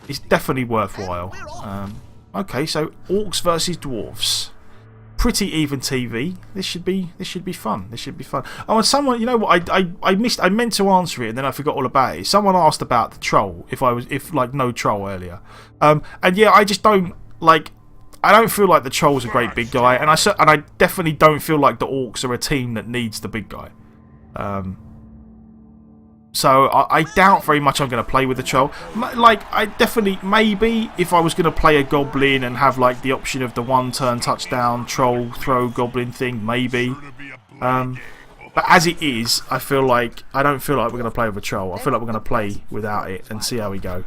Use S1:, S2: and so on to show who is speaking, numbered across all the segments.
S1: it's definitely worthwhile. Okay, so Orcs versus Dwarves. Pretty even TV. This should be fun. This should be fun. Oh, and someone, you know what? I missed. I meant to answer it, and then I forgot all about it. Someone asked about the troll. If like no troll earlier. And yeah, I just don't like. I don't feel like the troll's a great big guy, and I definitely don't feel like the Orcs are a team that needs the big guy. So I doubt very much I'm going to play with the troll. Like, I definitely, maybe, if I was going to play a goblin and have, like, the option of the one-turn touchdown, troll, throw, goblin thing, maybe. But as it is, I don't feel like we're going to play with a troll. I feel like we're going to play without it and see how we go.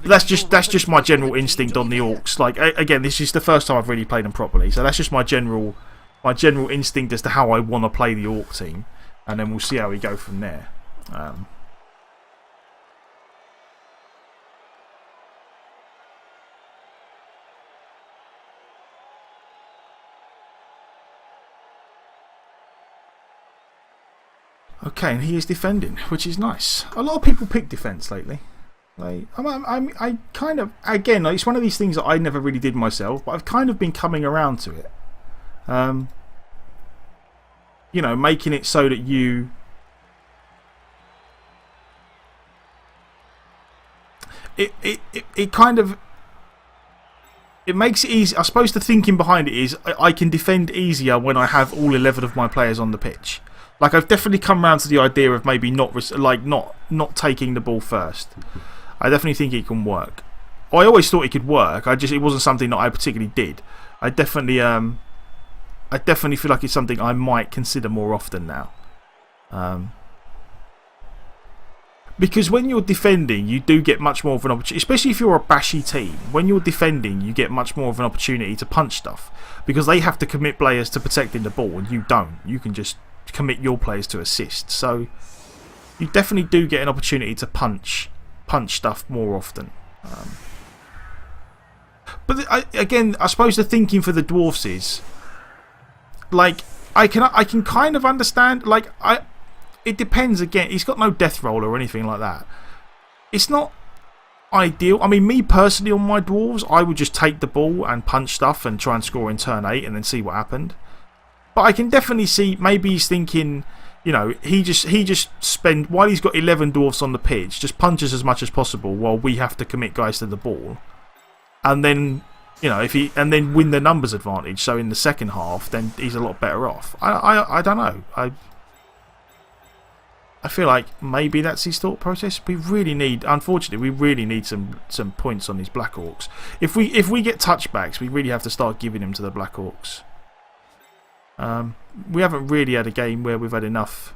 S1: That's just my general instinct on the Orcs. Like, again, this is the first time I've really played them properly, so that's just my general instinct as to how I want to play the Orc team, and then we'll see how we go from there. Okay, and he is defending, which is nice. A lot of people pick defence lately. Like, I kind of, again, like, it's one of these things that I never really did myself, but I've kind of been coming around to it. You know, making it so that you it kind of, it makes it easy. I suppose the thinking behind it is I can defend easier when I have all 11 of my players on the pitch. Like, I've definitely come around to the idea of maybe not taking the ball first. I definitely think it can work. I always thought it could work. It wasn't something that I particularly did. I definitely feel like it's something I might consider more often now. Because when you're defending, you do get much more of an opportunity, especially if you're a bashy team. When you're defending, you get much more of an opportunity to punch stuff. Because they have to commit players to protecting the ball, and you don't. You can just commit your players to assist. So you definitely do get an opportunity to punch stuff more often. But again, I suppose the thinking for the Dwarfs is, like, I can kind of understand. Like, it depends. Again, he's got no death roll or anything like that. It's not ideal. I mean, me personally, on my Dwarves, I would just take the ball and punch stuff and try and score in turn 8 and then see what happened. But I can definitely see, maybe he's thinking, you know, he just spend, while he's got 11 Dwarfs on the pitch, just punches as much as possible while we have to commit guys to the ball. And then, you know, and then win the numbers advantage. So in the second half, then he's a lot better off. I don't know. I feel like maybe that's his thought process. We really need, unfortunately, some points on these Black Orcs. If we get touchbacks, we really have to start giving them to the Black Orcs. We haven't really had a game where we've had enough.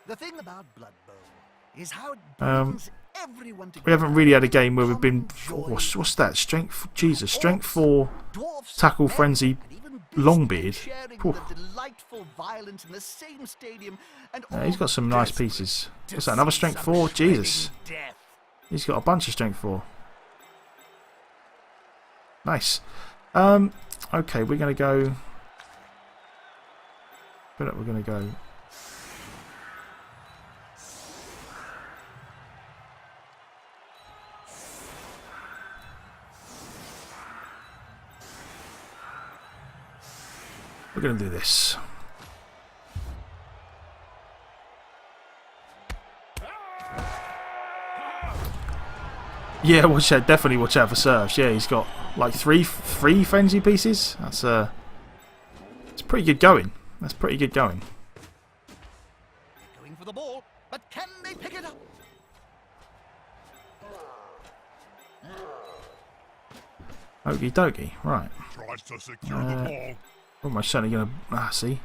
S2: The thing about Blood Bowl is how it brings everyone together.
S1: We haven't really had a game where we've been. What's that? Strength. Jesus, strength 4, tackle frenzy, Longbeard. He's got some nice pieces. What's that? Another strength 4? Jesus. He's got a bunch of strength 4. Nice. Okay, we're going to go. I feel like we're going to go. We're going to do this. Yeah, watch out! Definitely watch out for serves. Yeah, he's got like three frenzy pieces. That's it's pretty good going. That's pretty good going.
S2: Going for the ball, but can they pick it up?
S1: Okie dokie. Right.
S3: Tries to secure the ball.
S1: Almost certainly going to. See.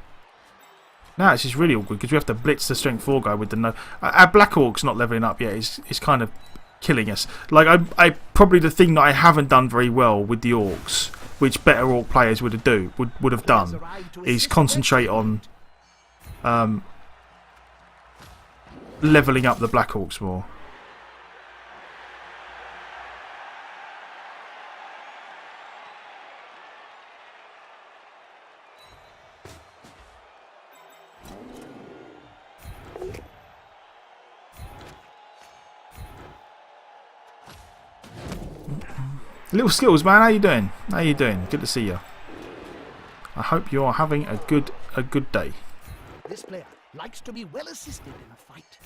S1: Now this is really awkward because we have to blitz the strength 4 guy with the no. Our Black Orc's not leveling up yet. Is kind of killing us. Like, I probably the thing that I haven't done very well with the Orcs, which better Orc players would have done, is concentrate on leveling up the Black Orcs more. Little Skills, man. How you doing? How you doing? Good to see you. I hope you are having a good day.
S2: This player likes to be well assisted in a fight.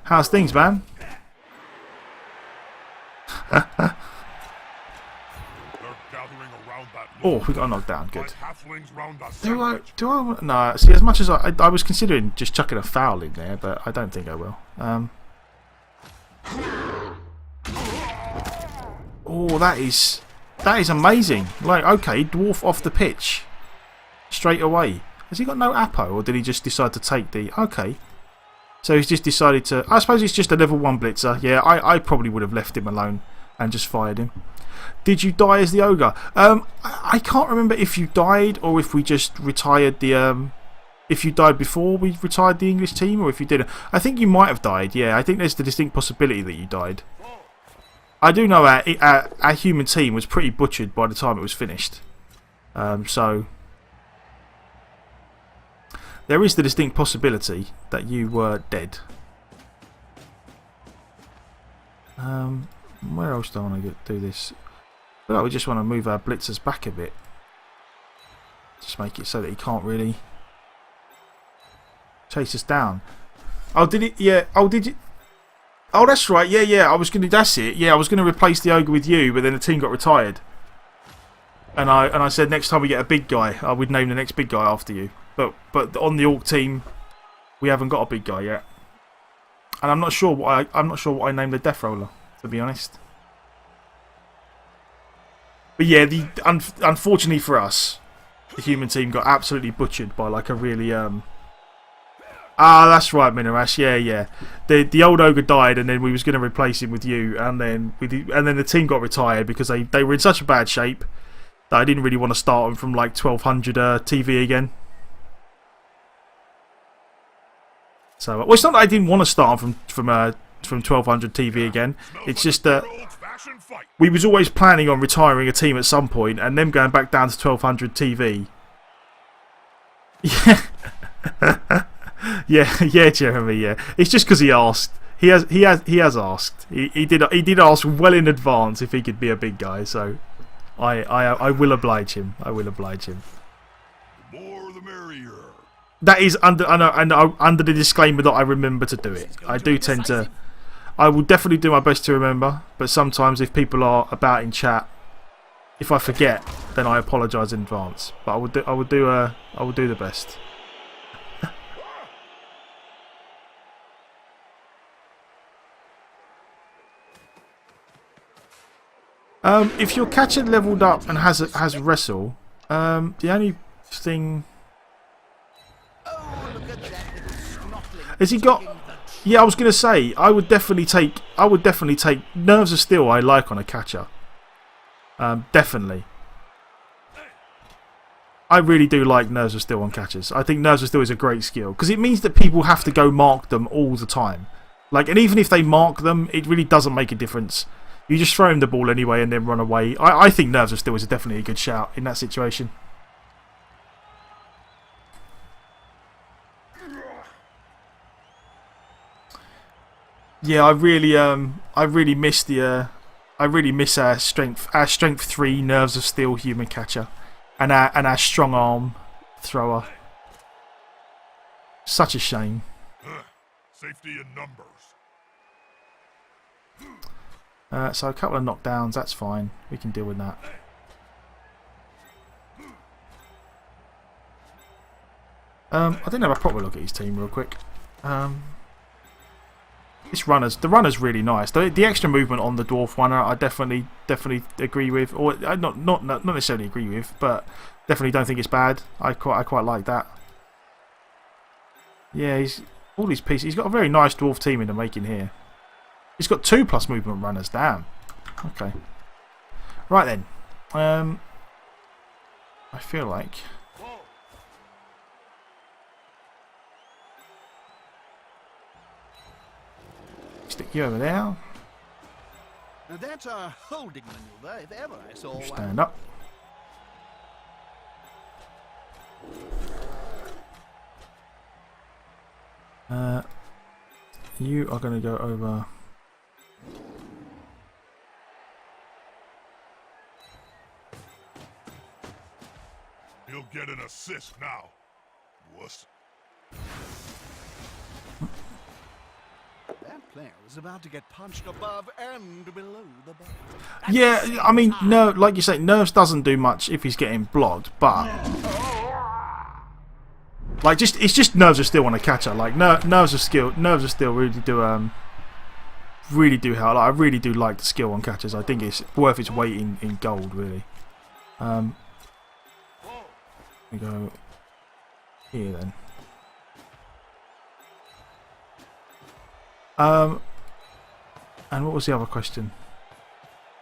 S1: How's things, man?
S3: They're gathering around that
S1: Oh, we got knocked down. Good.
S3: halflings round the
S1: Do I? No. See, as much as I was considering just chucking a foul in there, but I don't think I will. Oh, that is amazing. Like, okay, dwarf off the pitch straight away. Has he got no Apo, or did he just decide to take the? Okay, so he's just decided to. I suppose it's just a level 1 blitzer. Yeah, I probably would have left him alone and just fired him. Did you die as the ogre? I can't remember if you died or if we just retired the. If you died before we retired the English team, or if you didn't. I think you might have died. Yeah, I think there's the distinct possibility that you died. I do know our human team was pretty butchered by the time it was finished. So there is the distinct possibility that you were dead. Where else do I want to do this? I feel like we just want to move our blitzers back a bit. Just make it so that he can't really chase us down. Oh, did it? Yeah. Oh, did you? Oh, that's right. Yeah, yeah. I was gonna. That's it. Yeah, I was gonna replace the ogre with you, but then the team got retired. And I said next time we get a big guy, I would name the next big guy after you. But on the Orc team, we haven't got a big guy yet. And I'm not sure what I named the Death Roller, to be honest. But yeah, unfortunately for us, the human team got absolutely butchered by like a really Ah, that's right, Minarash. Yeah, yeah. The old ogre died, and then we was going to replace him with you, and then the team got retired because they were in such a bad shape that I didn't really want to start them from like 1200 TV again. So, well, it's not that I didn't want to start them from 1200 TV again. It's just that we was always planning on retiring a team at some point, and them going back down to 1200 TV. Yeah. Yeah, Jeremy. Yeah, it's just because he asked. He has asked. He did ask well in advance if he could be a big guy. So, I will oblige him. I will oblige him.
S3: The more the merrier.
S1: That is under the disclaimer that I remember to do it. I do tend to. I will definitely do my best to remember. But sometimes if people are about in chat, if I forget, then I apologise in advance. But I will do the best. If your catcher leveled up and has wrestle, the only thing has he got? Yeah, I was gonna say I would definitely take Nerves of Steel. I like on a catcher. Definitely. I really do like Nerves of Steel on catchers. I think Nerves of Steel is a great skill because it means that people have to go mark them all the time. Like, and even if they mark them, it really doesn't make a difference. You just throw him the ball anyway and then run away. I think Nerves of Steel is definitely a good shout in that situation. Yeah, I really miss our strength 3 Nerves of Steel human catcher, and our strong arm thrower. Such a shame.
S3: Safety in numbers.
S1: So a couple of knockdowns, that's fine. We can deal with that. I didn't have a proper look at his team real quick. The runner's really nice. The extra movement on the dwarf runner, I definitely agree with, or not necessarily agree with, but definitely don't think it's bad. I quite like that. Yeah, he's all these pieces. He's got a very nice dwarf team in the making here. He's got 2+ movement runners. Damn. Okay. Right then. I feel like. Stick you over there.
S2: Now that's a holding maneuver, if ever I saw one.
S1: Stand up. You are going to go over
S3: assist now. Wuss.
S2: That player is about to get punched above and below the belt.
S1: Yeah, I mean, no, like you say, nerves doesn't do much if he's getting blocked, but like it's just nerves of steel on a catcher. Like nerves of steel really do help. Like, I really do like the skill on catchers. I think it's worth its weight in gold, really. We go here then. And what was the other question?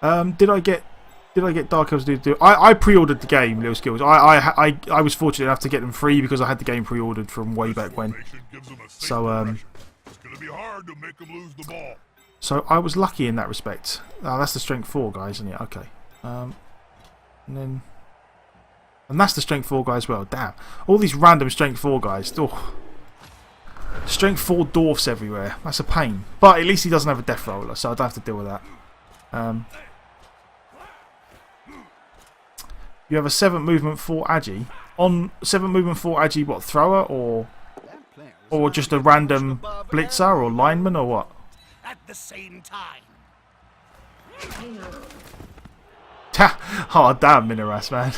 S1: Did I get Dark Elves to do? I pre-ordered the game, Little Skills. I was fortunate enough to get them free because I had the game pre-ordered from way back when. So
S3: It's gonna be hard to make them lose the ball.
S1: So I was lucky in that respect. Oh, that's the strength 4 guy, isn't it? Okay. And that's the strength 4 guy as well. Damn. All these random strength 4 guys. Oh. Strength 4 dwarfs everywhere. That's a pain. But at least he doesn't have a death roller, so I don't have to deal with that. You have a 7 movement 4 Agi. On 7 movement 4 Agi, what, thrower or just a random blitzer or lineman or what?
S2: At the same time.
S1: Oh, damn, Minoras, man.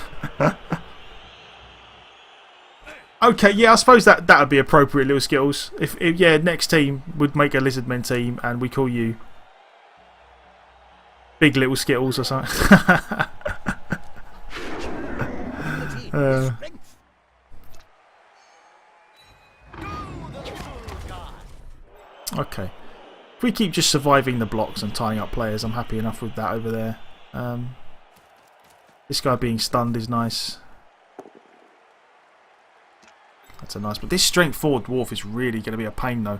S1: Okay, yeah, I suppose that would be appropriate, Little Skills. If yeah, next team would make a Lizardmen team and we call you Big Little Skittles or something. Okay. If we keep just surviving the blocks and tying up players, I'm happy enough with that over there. This guy being stunned is nice. That's a nice, but this strength 4 dwarf is really going to be a pain though.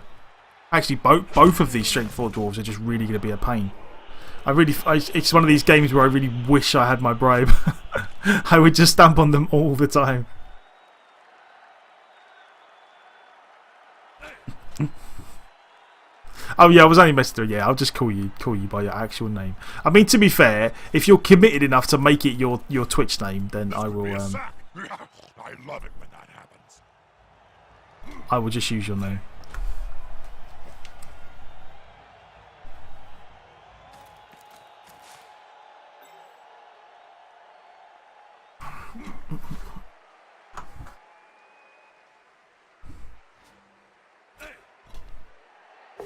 S1: Actually, both of these strength 4 dwarves are just really going to be a pain. It's one of these games where I really wish I had my bribe. I would just stamp on them all the time. Oh yeah, I was only messing with you. Yeah, I'll just call you by your actual name. I mean, to be fair, if you're committed enough to make it your Twitch name, then I will.
S3: I love it when that happens.
S1: I will just use your name.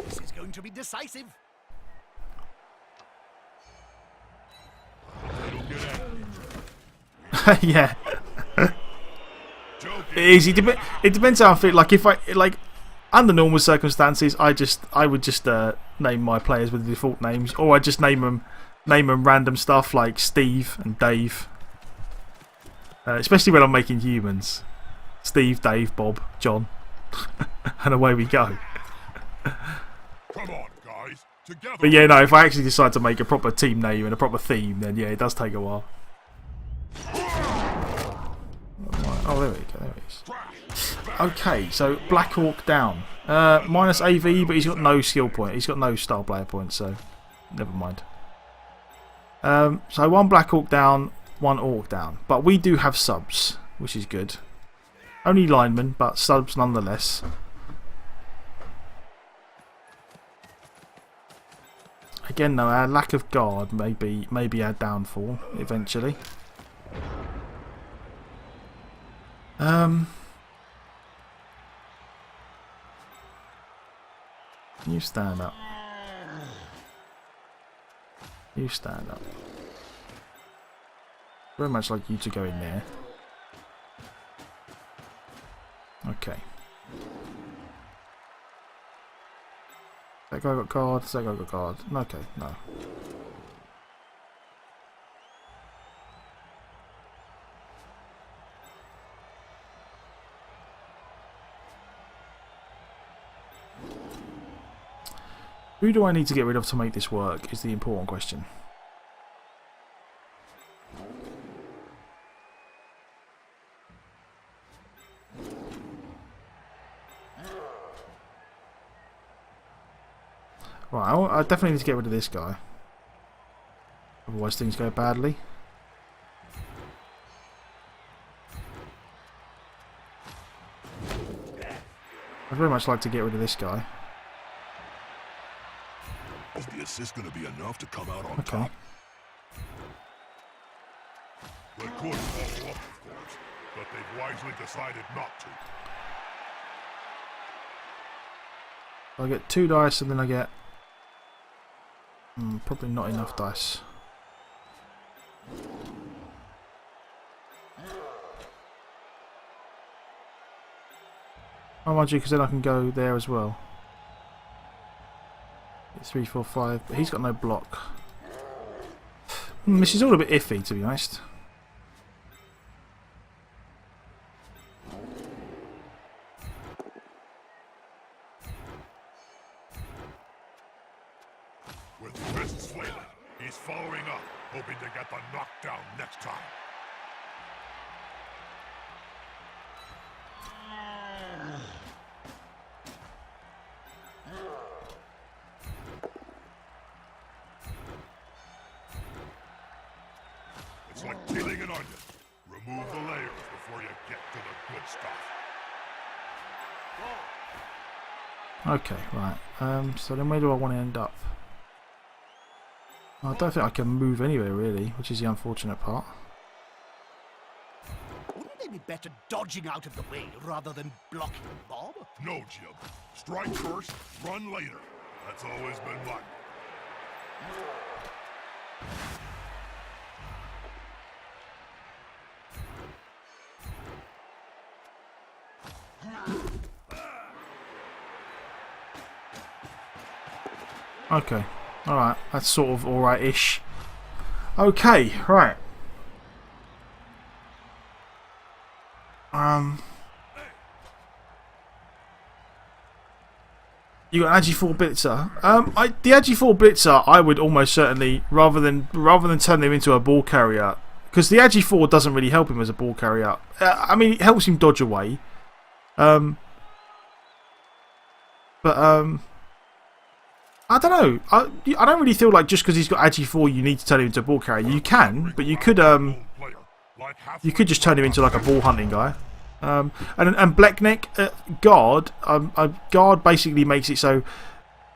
S2: This is going to be decisive.
S1: Yeah. It is. It depends how I feel. Like if I under normal circumstances, I would just name my players with the default names, or I just name them random stuff like Steve and Dave. Especially when I'm making humans, Steve, Dave, Bob, John, and away we go.
S3: Come on, guys. Together.
S1: But yeah, no. If I actually decide to make a proper team name and a proper theme, then yeah, it does take a while. Oh, there we go. There he is. Okay, so Black Orc down. Minus AV, but he's got no skill point. He's got no star player points, so never mind. So 1 Black Orc down, 1 Orc down. But we do have subs, which is good. Only linemen, but subs nonetheless. Again, though, our lack of guard may be our downfall eventually. You stand up. You stand up. Very much like you to go in there. Okay. That guy got guard. That guy got guard. Okay, no. Who do I need to get rid of to make this work is the important question. Right, I definitely need to get rid of this guy. Otherwise things go badly. I'd very much like to get rid of this guy.
S3: Is the assist going to be enough to come out on
S1: Okay.
S3: top? They could follow up, of course, but they've wisely decided not to.
S1: I get 2 dice and then I get... probably not enough dice. Oh, mind you, because then I can go there as well. 3, 4, 5, but he's got no block. This is all a bit iffy, to be honest.
S3: With fists flailing, he's following up, hoping to get the knockdown next time. It's like peeling an onion. Remove the layers before you get to the good stuff.
S1: Okay, right. So then where do I want to end up? I don't think I can move anywhere really, which is the unfortunate part.
S2: Wouldn't they be better dodging out of the way rather than blocking Bob?
S3: No, Jim. Strike first, run later. That's always been mine.
S1: Okay, alright, that's sort of alright-ish. Okay, right. You got an Agi 4 Blitzer. The Agi 4 Blitzer, I would almost certainly, rather than turn him into a ball carrier, because the Agi 4 doesn't really help him as a ball carrier. I mean, it helps him dodge away. But I don't know. I don't really feel like just because he's got Agi 4 you need to turn him into a ball carrier. You can, but you could just turn him into like a ball hunting guy. And Blackneck guard guard basically makes it so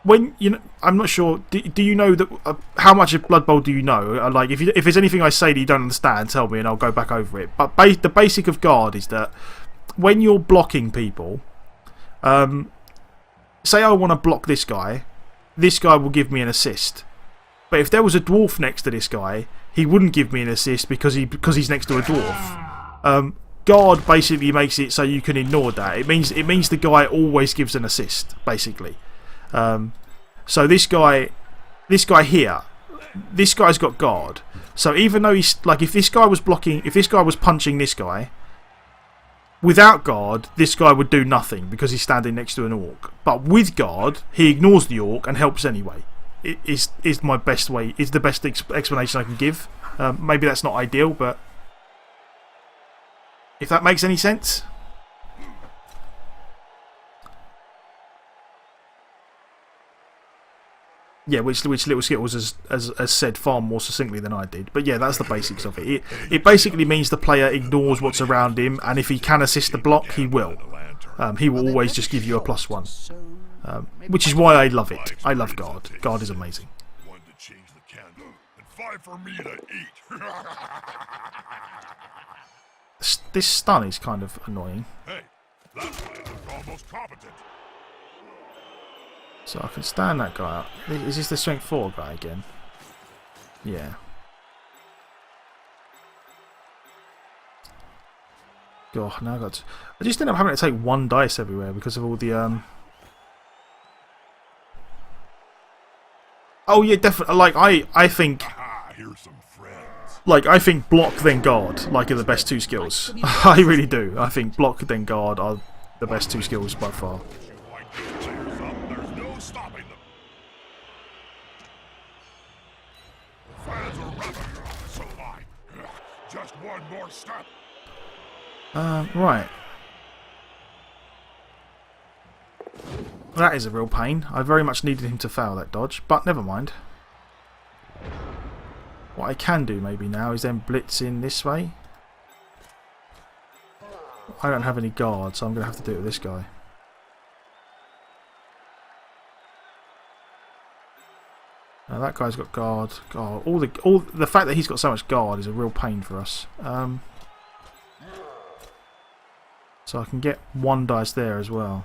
S1: when you know, I'm not sure. Do you know that how much of Blood Bowl do you know? Like if there's anything I say that you don't understand, tell me and I'll go back over it. But the basic of guard is that when you're blocking people, say I want to block this guy will give me an assist. But if there was a dwarf next to this guy, he wouldn't give me an assist because he's next to a dwarf. Guard basically makes it so you can ignore that. It means the guy always gives an assist, basically. So this guy here, this guy's got guard. So even though he's like, if this guy was punching this guy, without guard, this guy would do nothing because he's standing next to an orc. But with guard, he ignores the orc and helps anyway. It is my best way. Is the best explanation I can give. Maybe that's not ideal, but if that makes any sense. Yeah, which Little Skittles has said far more succinctly than I did. But yeah, that's the basics of it. It basically means the player ignores what's around him, and if he can assist the block, he will. He will always just give you a +1. Which is why I love it. I love guard. Guard is amazing.
S3: One to change the candle, and 5 for me to eat.
S1: This stun is kind of annoying.
S3: Hey, that one is almost competent.
S1: So I can stand that guy up. Is this the strength 4 guy again? Yeah. God, now I just end up having to take 1 dice everywhere because of all the Oh yeah, definitely. Like I think.
S3: Here's some friends.
S1: Like I think block then guard like are the best 2 skills. I really do. I think block then guard are the best 2 skills by far.
S3: There's no stopping them. Fans are rapid, so I. Just one more step.
S1: Right. That is a real pain. I very much needed him to fail that dodge, but never mind. What I can do maybe now is then blitz in this way. I don't have any guard, so I'm going to have to do it with this guy. That guy's got guard. God, all the fact that he's got so much guard is a real pain for us. So I can get one dice there as well.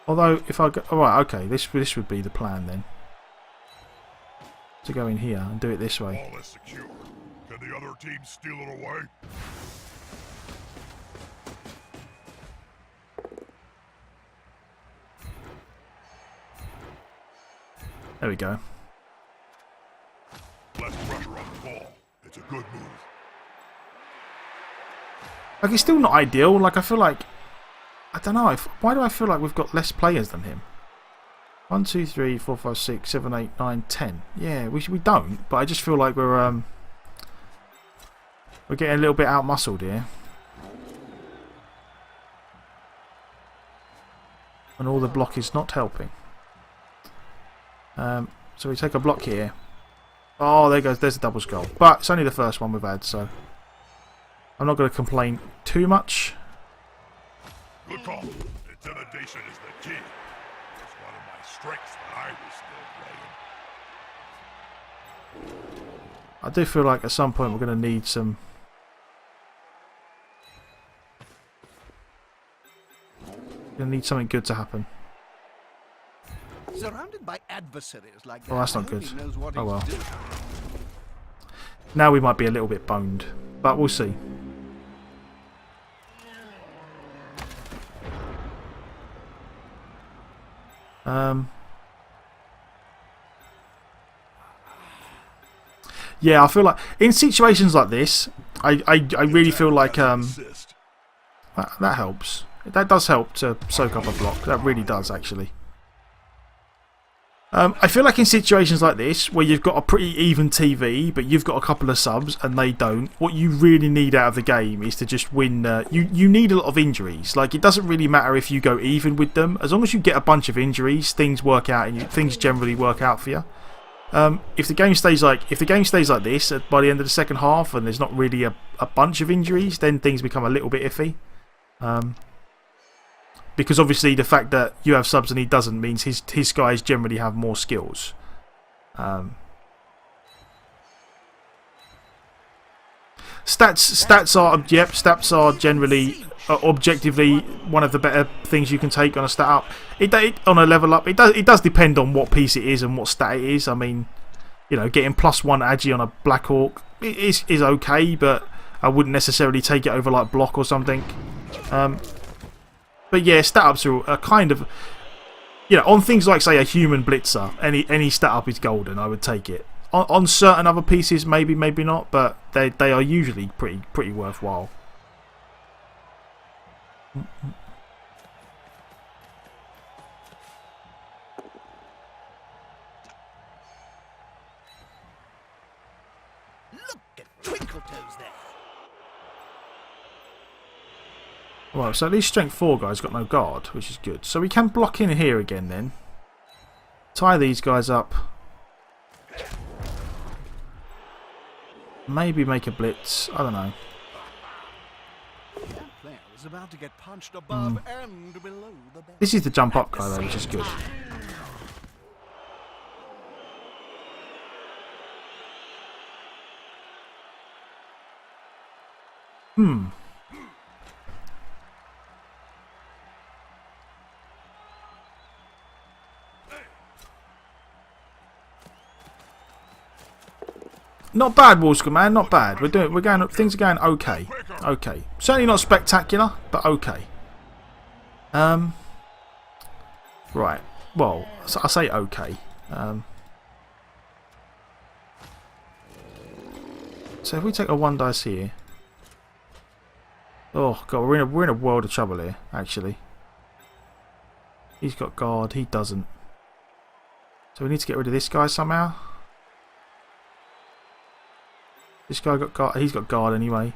S1: Although if I go, oh, right, okay, this would be the plan then. To go in here and do it this way.
S3: All is secure. Can the other team steal it away?
S1: There we go.
S3: Less pressure on the ball. It's a good move.
S1: Like, it's still not ideal. Like, I feel like, I don't know. Why do I feel like we've got less players than him? 1, 2, 3, 4, 5, 6, 7, 8, 9, 10. Yeah, we don't. But I just feel like we're getting a little bit out muscled here. And all the block is not helping. So we take a block here. Oh, there goes. There's a double skull. But it's only the first one we've had, so I'm not going to complain too much.
S3: Good call. Intimidation is the key. It's one of my strengths when I was still playing.
S1: I do feel like at some point we're going to need some. We're going to need something good to happen.
S2: Surrounded by adversaries like that,
S1: Oh, that's not
S2: I hope
S1: good.
S2: he knows what
S1: Oh
S2: he's
S1: well.
S2: doing.
S1: Now we might be a little bit boned, but we'll see. Yeah, I feel like in situations like this, I really feel like
S3: Assist.
S1: that helps. That does help to soak up a block. That really does, actually. I feel like in situations like this, where you've got a pretty even TV, but you've got a couple of subs and they don't, what you really need out of the game is to just win. You need a lot of injuries. Like, it doesn't really matter if you go even with them. As long as you get a bunch of injuries, things work out, and things generally work out for you. If the game stays like this by the end of the second half, and there's not really a bunch of injuries, then things become a little bit iffy. Because obviously the fact that you have subs and he doesn't means his guys generally have more skills. Stats are generally objectively one of the better things you can take on a stat up. On a level up, it does depend on what piece it is and what stat it is. I mean, you know, getting +1 agi on a Black Orc is okay, but I wouldn't necessarily take it over like block or something. But yeah, stat ups are kind of, you know, on things like, say, a human blitzer, any stat up is golden. I would take it. On certain other pieces, maybe not, but they are usually pretty worthwhile.
S2: Look at Twinkle Toes there.
S1: Well, so at least strength 4 guys got no guard, which is good. So we can block in here again then. Tie these guys up. Maybe make a blitz. I don't know.
S2: That player is about to get punched above and below the belt.
S1: This is the jump up guy though, which is good. Not bad, Wolska man. Not bad. Things are going okay. Okay. Certainly not spectacular, but okay. Right. Well, I say okay. So if we take a 1 dice here. Oh god, we're in a world of trouble here. Actually, he's got guard. He doesn't. So we need to get rid of this guy somehow. This guy got guard. He's got guard anyway.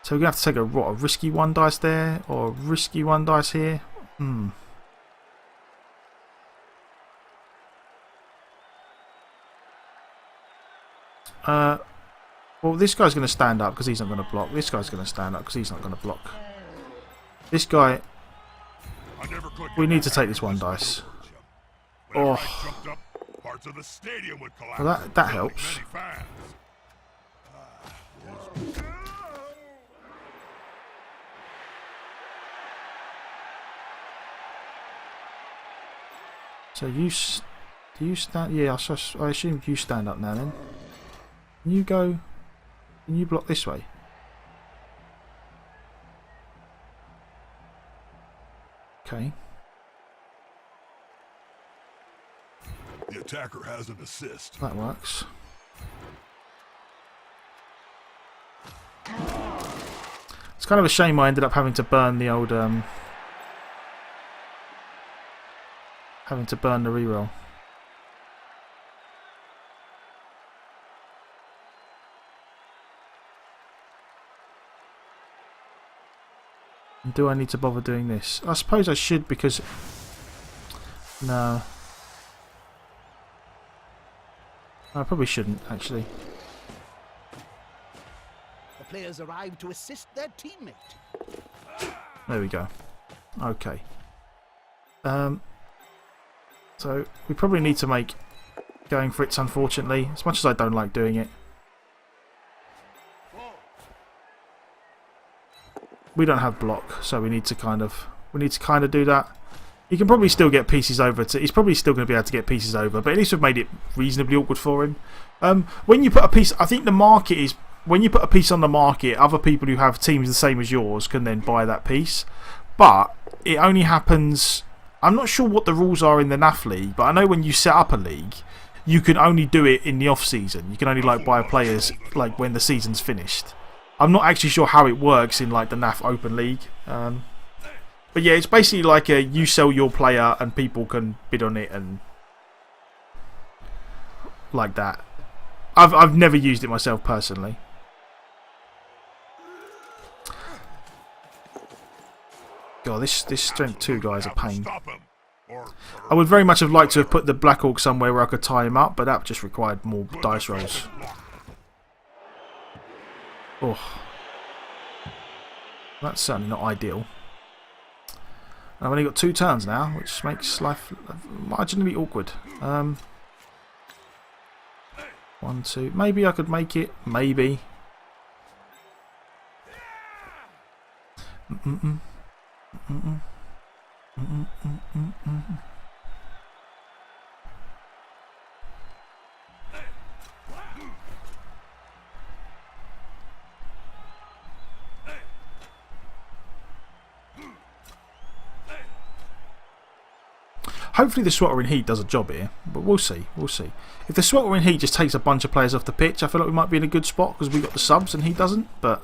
S1: So we're gonna have to take a risky 1 dice there, or a risky 1 dice here. Well, this guy's going to stand up because he's not going to block. This guy's going to stand up because he's not going to block. This guy
S3: I never clicked
S1: We
S3: on
S1: need to
S3: that
S1: take this one
S3: list
S1: dice.
S3: over, Jim. Whenever I
S1: Oh.
S3: jumped up, parts of the stadium would collapse.
S1: Well, that
S3: killing
S1: helps.
S3: many fans.
S1: So do you stand? Yeah, I assume you stand up now. Then can you go? Can you block this way? Okay.
S3: The attacker has an assist.
S1: That works. It's kind of a shame I ended up having to burn the old having to burn the reroll. And do I need to bother doing this? I suppose I should, because no. I probably shouldn't, actually.
S2: The players arrive to assist their teammate.
S1: There we go. Okay. So we probably need to make going for it, unfortunately, as much as I don't like doing it. We don't have block, so we need to kind of do that. He can probably still get pieces over. He's probably still going to be able to get pieces over, but at least we've made it reasonably awkward for him. When you put a piece, I think the market is when you put a piece on the market, other people who have teams the same as yours can then buy that piece. But it only happens. I'm not sure what the rules are in the NAF league, but I know when you set up a league, you can only do it in the off season. You can only like buy players like when the season's finished. I'm not actually sure how it works in like the NAF Open League. But yeah, it's basically like you sell your player and people can bid on it and like that. I've never used it myself personally. God, this strength 2 guy is a pain. I would very much have liked to have put the Black Orc somewhere where I could tie him up, but that just required more dice rolls. Oh, that's certainly not ideal. I've only got 2 turns now, which makes life marginally awkward. 1, 2. Maybe I could make it. Maybe. Hopefully the swatter in heat does a job here, but we'll see. We'll see. If the swatter in heat just takes a bunch of players off the pitch, I feel like we might be in a good spot because we got the subs and he doesn't. But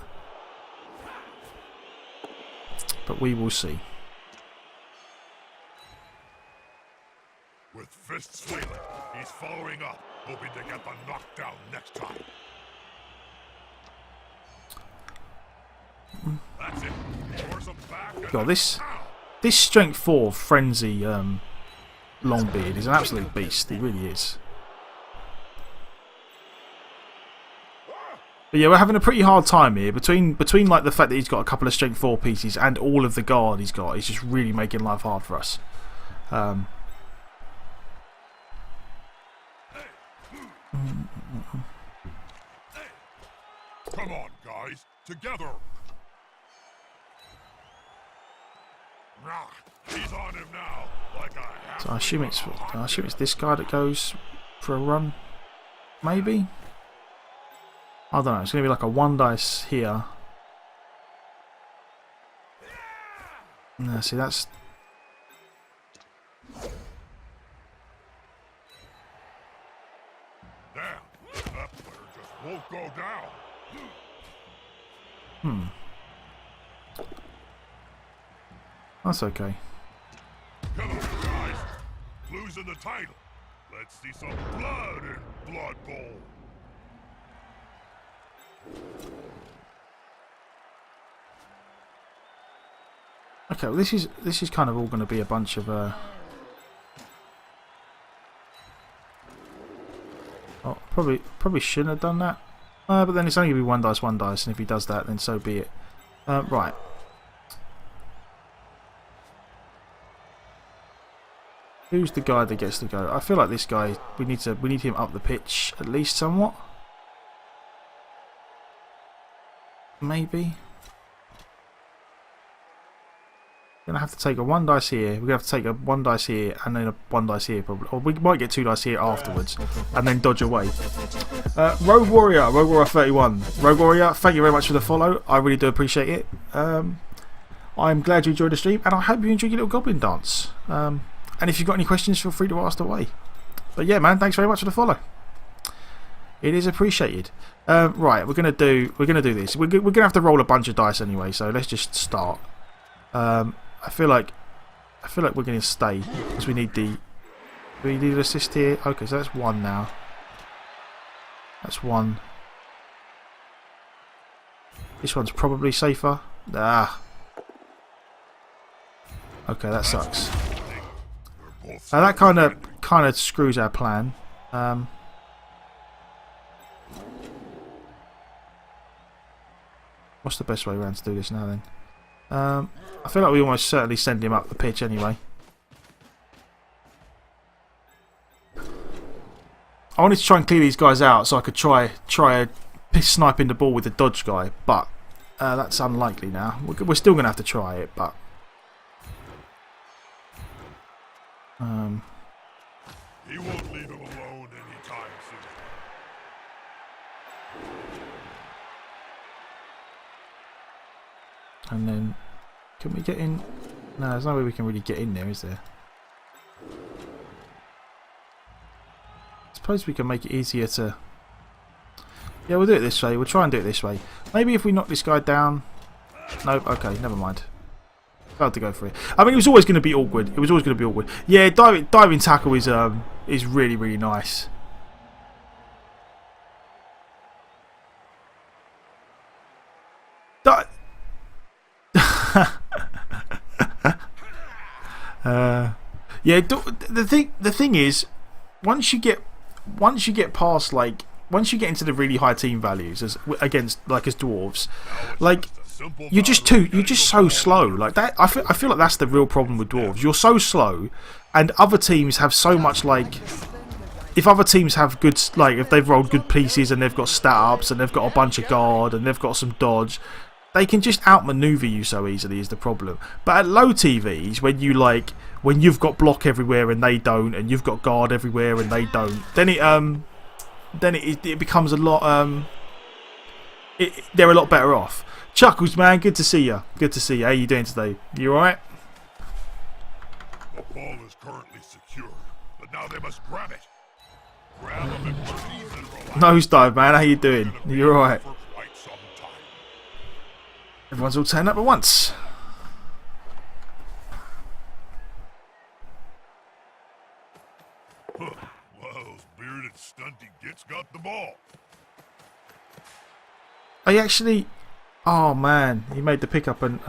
S1: we will see.
S3: With fists flailing, he's following up, hoping to get the knockdown next time. That's it. Force him back and
S1: God, this strength 4 frenzy Longbeard is an absolute beast. He really is. But yeah, we're having a pretty hard time here between like the fact that he's got a couple of strength 4 pieces and all of the guard he's got. He's just really making life hard for us.
S3: Come on, guys, together. He's on him now, like a
S1: So I assume it's this guy that goes for a run. Maybe? I don't know, it's going to be like a 1 dice here. No, see that's...
S3: Damn, that player just won't go down.
S1: That's okay.
S3: Come on, guys. Losing the title. Let's see some blood in Blood Bowl.
S1: Okay, well this is kind of all going to be a bunch of oh, probably shouldn't have done that. But then it's only going to be 1 dice, and if he does that, then so be it. Right. Who's the guy that gets to go? I feel like this guy. We need him up the pitch at least somewhat. Maybe. We're gonna have to take a 1 dice here. We're gonna have to take a 1 dice here and then a 1 dice here probably. Or we might get 2 dice here afterwards and then dodge away. Rogue Warrior 31. Rogue Warrior, thank you very much for the follow. I really do appreciate it. I'm glad you enjoyed the stream and I hope you enjoyed your little goblin dance. And if you've got any questions, feel free to ask away. But yeah, man, thanks very much for the follow. It is appreciated. Right, we're gonna do this. We're gonna have to roll a bunch of dice anyway, so let's just start. I feel like we're going to stay because we need the. Do we need an assist here? Okay, so that's 1 now. That's 1. This one's probably safer. Ah. Okay, that sucks. Now that kind of screws our plan. What's the best way around to do this now then? I feel like we almost certainly send him up the pitch anyway. I wanted to try and clear these guys out so I could try sniping the ball with the dodge guy, but that's unlikely now. We're still going to have to try it, but
S3: He won't leave him alone anytime soon.
S1: And then, can we get in? No, there's no way we can really get in there, is there? I suppose we can make it easier to... Yeah, we'll do it this way. We'll try and do it this way. Maybe if we knock this guy down... Nope, okay, never mind. Hard to go for it. I mean, it was always going to be awkward. It was always going to be awkward. Yeah, diving tackle is really, really nice. Yeah, the thing is, once you get past once you get into the really high team values as dwarves, like you're just so slow. Like that, I feel like that's the real problem with dwarves. You're so slow, and other teams have so much if other teams have good, if they've rolled good pieces and they've got stat ups and they've got a bunch of guard and they've got some dodge, they can just outmaneuver you so easily is the problem. But at low TVs, when you've got block everywhere and they don't, and you've got guard everywhere and they don't, then it becomes a lot. They're a lot better off. Chuckles, man, good to see you. Good to see you. How you doing today? You all right?
S3: The ball is currently secured, but now they must grab it. Grab them and freeze and relax.
S1: Nosedive, man. How you doing? You all right?
S3: For quite some time.
S1: Everyone's all turned up at once.
S3: Huh. Well, those bearded stunty gits got the ball.
S1: He actually... Oh, man. He made the pickup and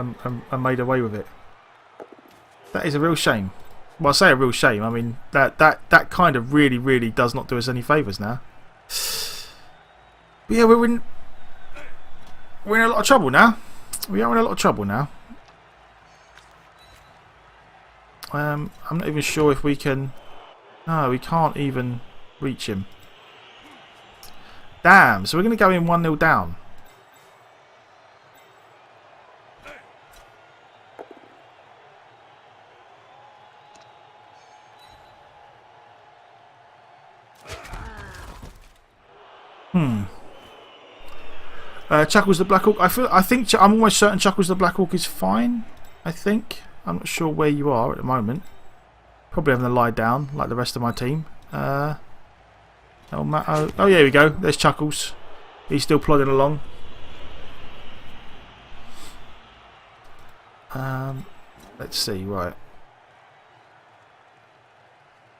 S1: made away with it. That is a real shame. Well, I say a real shame. I mean, that kind of really, really does not do us any favours now. But yeah, we're in a lot of trouble now. We are in a lot of trouble now. I'm not even sure if we can... No, we can't even reach him. Damn, so we're going to go in 1-0 down. Chuckles the Black Hawk. I'm almost certain Chuckles the Black Hawk is fine. I think. I'm not sure where you are at the moment. Probably having to lie down like the rest of my team. Oh, yeah, here we go. There's Chuckles. He's still plodding along. Let's see. Right.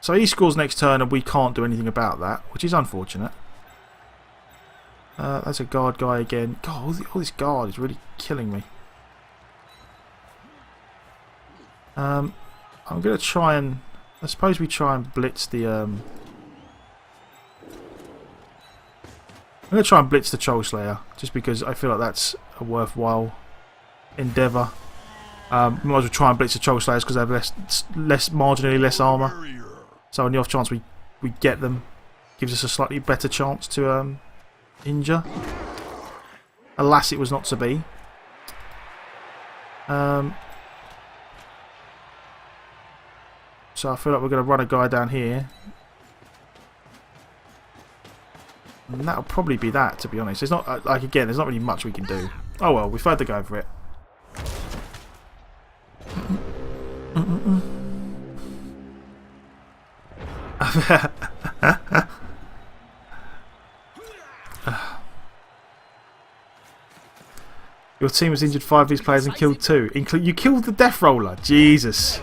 S1: So he scores next turn, and we can't do anything about that, which is unfortunate. That's a guard guy again. God, all this guard is really killing me. I'm going to try and... I suppose we try and blitz the... I'm going to try and blitz the Troll Slayer, just because I feel like that's a worthwhile endeavour. We might as well try and blitz the Troll Slayers because they have marginally less armour. So on the off chance we get them, gives us a slightly better chance to injure. Alas, it was not to be. So I feel like we're going to run a guy down here. And that'll probably be that, to be honest. There's not, like, again, there's not really much we can do. Oh well, we've had to go for it. Your team has injured 5 of these players and killed 2. You killed the Death Roller. Jesus.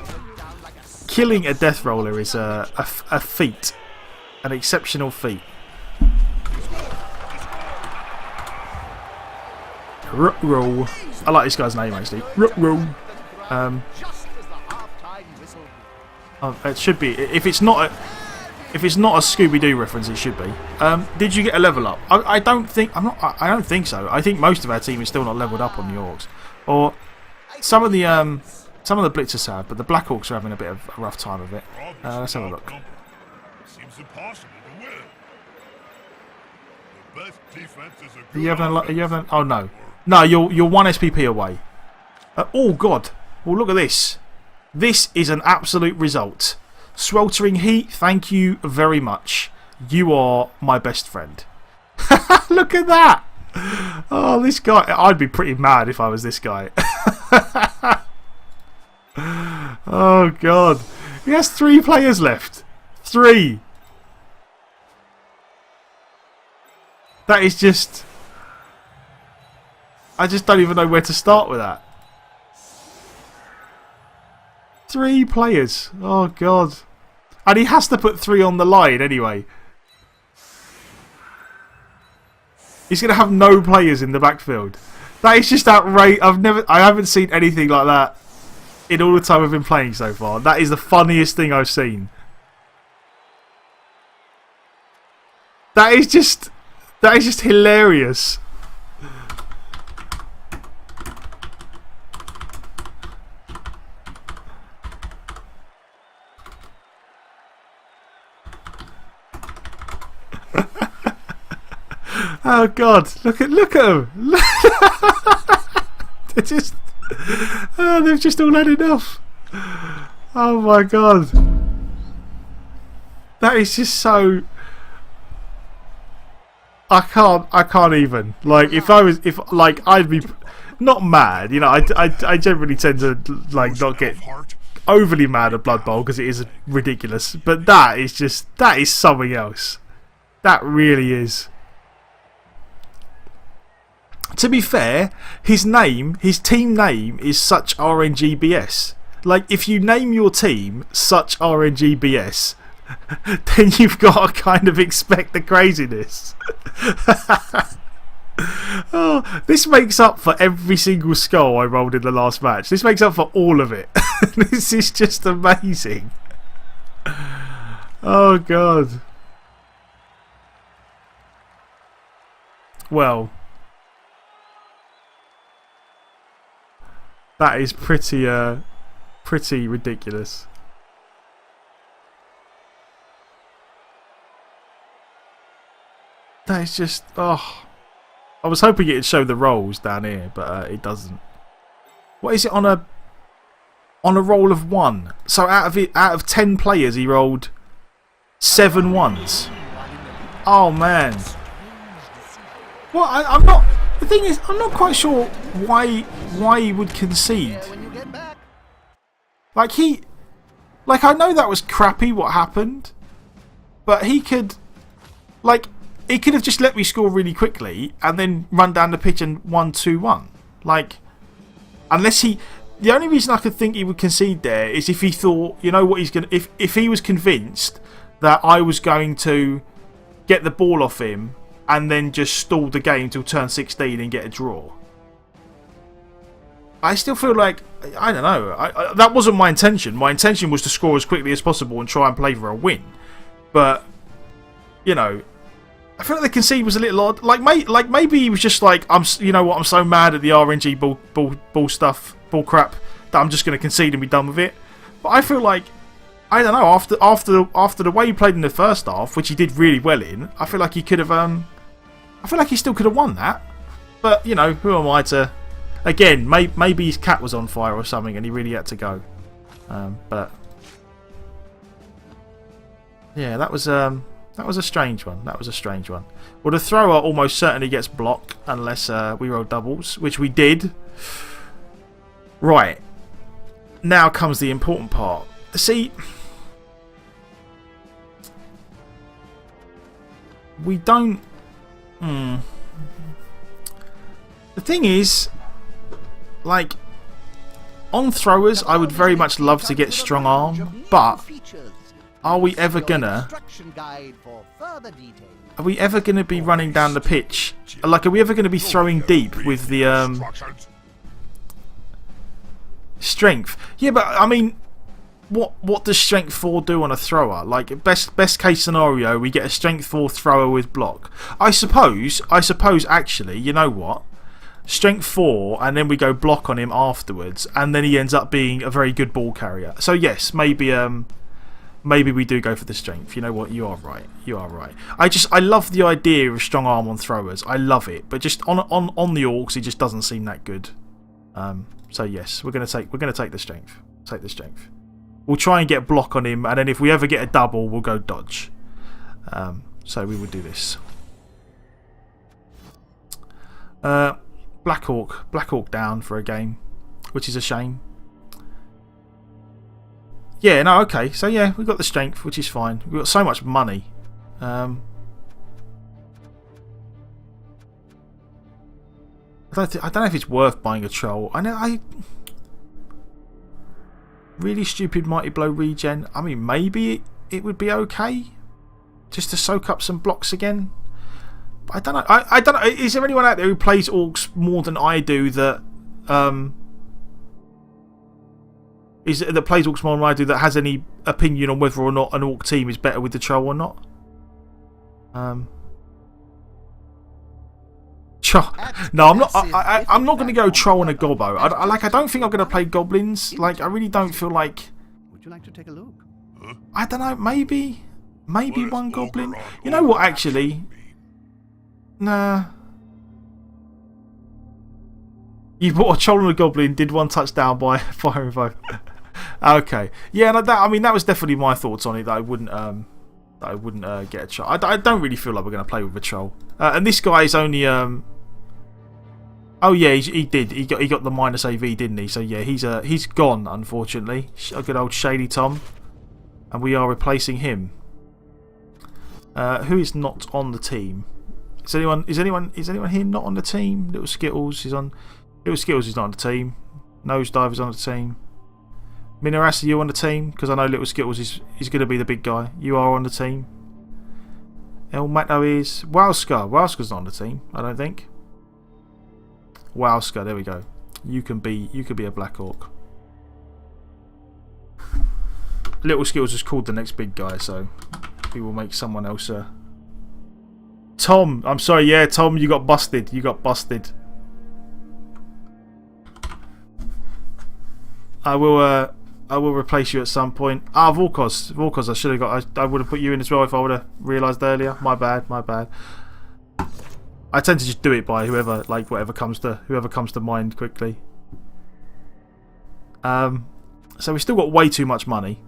S1: Killing a Death Roller is a feat. An exceptional feat. Ruh-roh. I like this guy's name actually. Ruh-roh. It should be. If it's not a Scooby-Doo reference, it should be. Did you get a level up? I don't think. I don't think so. I think most of our team is still not leveled up on the Orcs, or some of the Blitzers have, but the Black Orcs are having a bit of a rough time of it. Let's have a look.
S3: Seems impossible to win. The best defense is a
S1: Are you having? Oh no, no. You're 1 SPP away. Oh god. Well, look at this. This is an absolute result. Sweltering heat, thank you very much. You are my best friend. Look at that. Oh, this guy. I'd be pretty mad if I was this guy. Oh, God. He has 3 players left. 3. That is just... I just don't even know where to start with that. 3 players. Oh, God. And he has to put 3 on the line anyway. He's going to have no players in the backfield. That is just outrageous. I haven't seen anything like that in all the time I've been playing so far. That is the funniest thing I've seen. That is just hilarious. Oh God! Look at them! They've just all had enough. Oh my God! That is just so. I can't even. Like I'd be not mad. You know, I generally tend to like not get overly mad at Blood Bowl because it is ridiculous. But that is something else. That really is. To be fair, his team name is Such RNGBS. Like, if you name your team Such RNGBS, then you've got to kind of expect the craziness. Oh, this makes up for every single skull I rolled in the last match. This makes up for all of it. This is just amazing. Oh, God. Well... that is pretty ridiculous. That is just... oh. I was hoping it'd show the rolls down here, but it doesn't. What is it on a roll of 1? So out of 10 players, he rolled 7 ones. Oh man. Well, I'm not... the thing is, I'm not quite sure why he would concede. Like I know that was crappy what happened, but he could have just let me score really quickly and then run down the pitch and 1-2-1. Like, unless the only reason I could think he would concede there is if he thought, you know what, he's gonna, if he was convinced that I was going to get the ball off him and then just stall the game till turn 16 and get a draw. I still feel like, I don't know, that wasn't my intention. My intention was to score as quickly as possible and try and play for a win. But, you know, I feel like the concede was a little odd. Like maybe he was just like, you know what, I'm so mad at the RNG bull crap that I'm just going to concede and be done with it. But I feel like I don't know. After the way he played in the first half, which he did really well in, I feel like he could have. I feel like he still could have won that. But you know, who am I to? Again, maybe his cat was on fire or something, and he really had to go. But yeah, that was a strange one. That was a strange one. Well, the thrower almost certainly gets blocked unless we roll doubles, which we did. Right. Now comes the important part. See, we don't... The thing is, like, on throwers, I would very much love to get strong arm, but are we ever gonna... Are we ever gonna be running down the pitch? Like, are we ever gonna be throwing deep with the strength? Yeah, but I mean, what does strength 4 do on a thrower? Like, best case scenario, we get a strength 4 thrower with block. I suppose actually, you know what? Strength 4, and then we go block on him afterwards, and then he ends up being a very good ball carrier. So yes, maybe we do go for the strength. You know what? You are right. You are right. I love the idea of strong arm on throwers. I love it, but just on the Orcs, it just doesn't seem that good. So yes, we're gonna take the strength. Take the strength. We'll try and get block on him, and then if we ever get a double, we'll go dodge. So we would do this. Black Orc down for a game, which is a shame. Yeah, no, okay. So yeah, we've got the strength, which is fine. We've got so much money. I don't know if it's worth buying a troll. I really stupid mighty blow regen. I mean, maybe it would be okay just to soak up some blocks again. But I don't know. I don't know. Is there anyone out there who plays Orcs more than I do that plays Orcs more than I do that has any opinion on whether or not an Orc team is better with the troll or not? No, I'm not. I'm not going to go troll and a gobbo. I don't think I'm going to play goblins. Like, I really don't feel like.
S2: Would you like to take a look?
S1: I don't know. Maybe one goblin. You know what? Actually, nah. You bought a troll and a goblin. Did one touchdown by fire invoke. Okay. Yeah. No, I mean, that was definitely my thoughts on it. That I wouldn't. Get a troll. I don't really feel like we're going to play with a troll. And this guy is only. Oh yeah, he did. He got the minus AV, didn't he? So yeah, he's gone, unfortunately. A good old Shady Tom, and we are replacing him. Who is not on the team? Is anyone here not on the team? Little Skittles is on. Little Skittles is not on the team. Nosedive is on the team. Minoras, are you on the team? Because I know Little Skittles is going to be the big guy. You are on the team. El Mato is Wowska. Wowska's not on the team, I don't think. Wowska, there we go. You can be a Black Orc. Little Skittles is called the next big guy, so we will make someone else. Tom, I'm sorry, yeah, Tom, you got busted. You got busted. I will replace you at some point. Vorkos, I should have got. I would have put you in as well if I would have realised earlier. My bad. I tend to just do it by whoever comes to mind quickly. So we still got way too much money.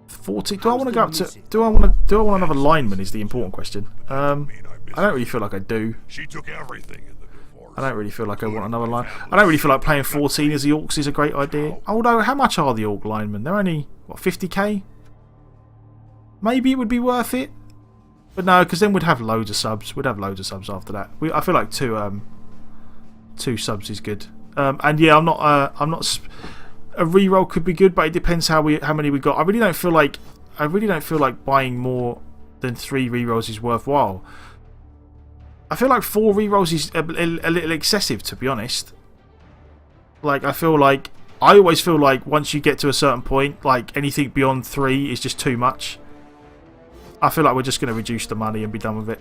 S1: 40. Do I want to go up to? Do I want another lineman? Is the important question. I don't really feel like I do.
S3: She took everything in the divorce.
S1: I don't really feel like I want another line. I don't really feel like playing 14 as the Orcs is a great idea. Although, how much are the Orc linemen? They're only what, 50k. Maybe it would be worth it. But no, because then we'd have loads of subs. We'd have loads of subs after that. I feel like two subs is good. And yeah, I'm not. A reroll could be good, but it depends how many we got. I really don't feel like buying more than 3 rerolls is worthwhile. I feel like 4 rerolls is a little excessive, to be honest. Like, I always feel like once you get to a certain point, like anything beyond 3 is just too much. I feel like we're just going to reduce the money and be done with it.